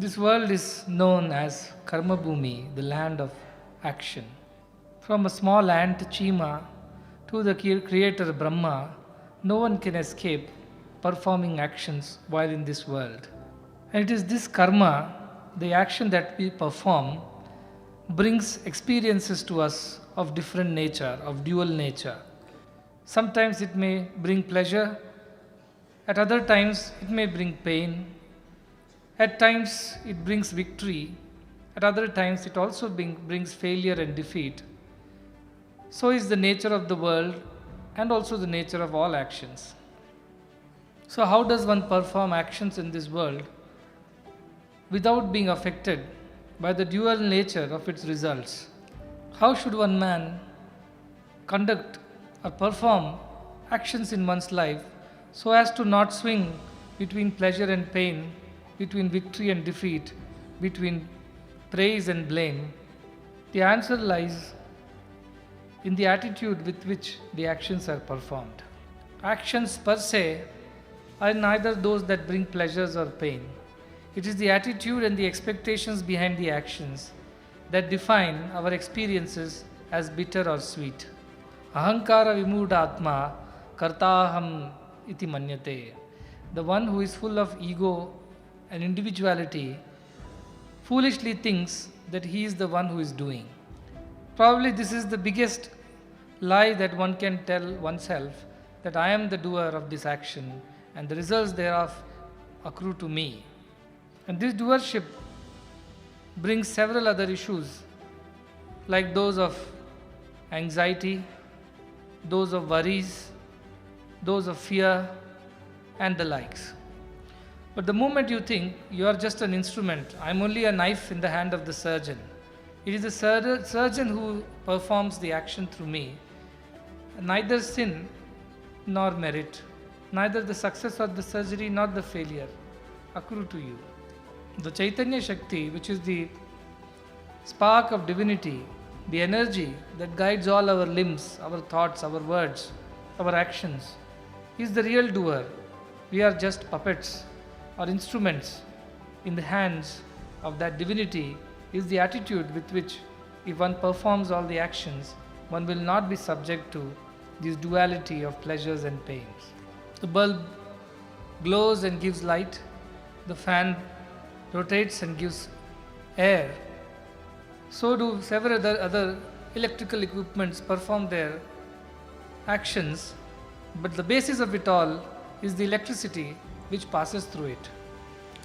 This world is known as Karma Bhumi, the land of action. From a small ant Chima to the creator Brahma, no one can escape performing actions while in this world. And it is this karma, the action that we perform, brings experiences to us of different nature, of dual nature. Sometimes it may bring pleasure, at other times it may bring pain, at times it brings victory, at other times it also brings failure and defeat. So is the nature of the world and also the nature of all actions. So, how does one perform actions in this world without being affected by the dual nature of its results? How should one man conduct or perform actions in one's life so as to not swing between pleasure and pain, between victory and defeat, between praise and blame? The answer lies in the attitude with which the actions are performed. Actions per se are neither those that bring pleasures or pain. It is the attitude and the expectations behind the actions that define our experiences as bitter or sweet. Ahankara vimuda atma kartaham iti manyate. The one who is full of ego and individuality foolishly thinks that he is the one who is doing. Probably this is the biggest lie that one can tell oneself, that I am the doer of this action and the results thereof accrue to me. And this doership brings several other issues like those of anxiety, those of worries, those of fear, and the likes. But the moment you think you are just an instrument, I am only a knife in the hand of the surgeon, it is the surgeon who performs the action through me. Neither sin nor merit, neither the success of the surgery nor the failure accrue to you. The Chaitanya Shakti, which is the spark of divinity, the energy that guides all our limbs, our thoughts, our words, our actions, is the real doer. We are just puppets or instruments in the hands of that divinity. Is the attitude with which, if one performs all the actions, one will not be subject to this duality of pleasures and pains. The bulb glows and gives light, the fan rotates and gives air. So do several other electrical equipments perform their actions, but the basis of it all is the electricity which passes through it.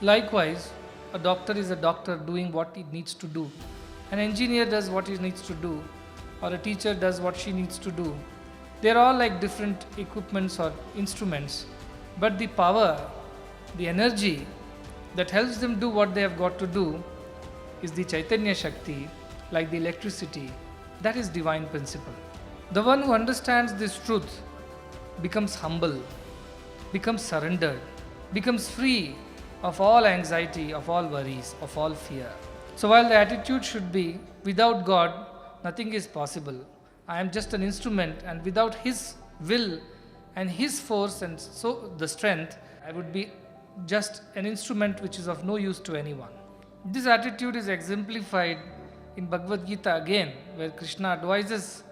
Likewise, a doctor is a doctor doing what he needs to do. An engineer does what he needs to do, or a teacher does what she needs to do. They are all like different equipments or instruments, but the power, the energy that helps them do what they have got to do is the Chaitanya Shakti, like the electricity. That is divine principle. The one who understands this truth becomes humble, becomes surrendered, becomes free of all anxiety, of all worries, of all fear. So while the attitude should be, without God, nothing is possible. I am just an instrument, and without His will and His force and so the strength, I would be just an instrument which is of no use to anyone. This attitude is exemplified in Bhagavad Gita again, where Krishna advises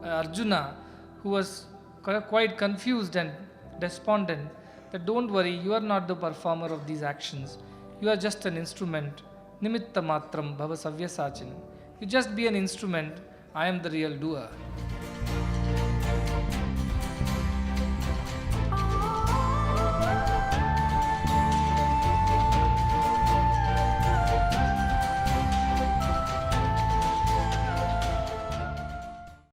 Arjuna, who was quite confused and despondent, that don't worry, you are not the performer of these actions. You are just an instrument. Nimitta matram bhava savyasachin. You just be an instrument. I am the real doer.